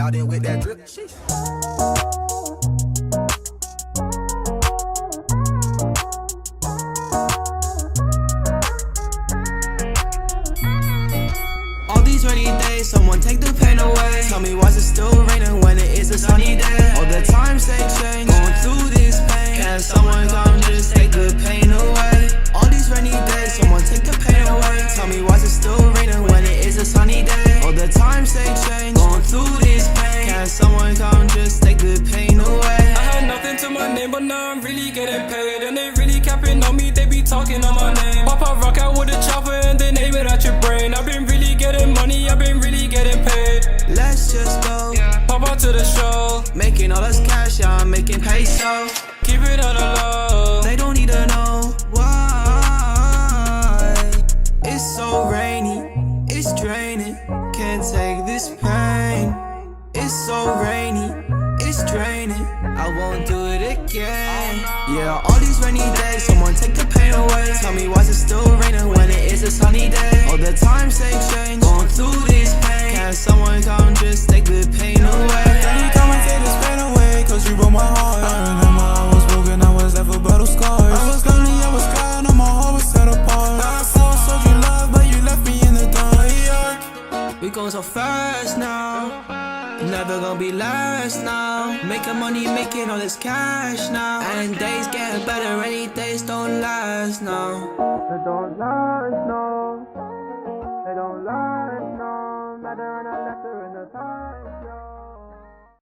Out there with that drip. Sheesh. All these rainy days, someone take the pain away. Tell me why's it still raining when it is a sunny day? All the times they change, going through this pain. Can someone come just take the pain away? All these rainy days, someone take the pain away. Tell me why's it still raining when it is a sunny day? All the times they change, going through this pain. Can someone come just take the pain away? I had nothing to my name, but now I'm really getting paid. And they really capping on me, they be talking on my name. Pop a rock out with a chopper and then aim it at your brain. I've been really getting money, I've been really getting paid. Let's just go, Pop out to the show, making all this cash, yeah, I'm making peso. keep it on the low. They don't need to know why. It's so rainy, it's draining. Can't take this pain. It's so rainy, it's draining. I won't do it again. Yeah, all these rainy days, someone take the pain away. Tell me why's it still raining when it is a sunny day? All the times they change, going through this pain. Can someone come just take the pain away? Can you come and take this pain away? Cause you broke my heart. I remember I was broken, I was left with battle scars. I was lonely, I was crying, and my heart was set apart. I showed you love, but you left me in the dark. We going so fast now, never gonna be last now. Making money, making all this cash now. And days getting better, rainy days don't last now. They don't last now. They don't last now. Matter and a lesser in the time.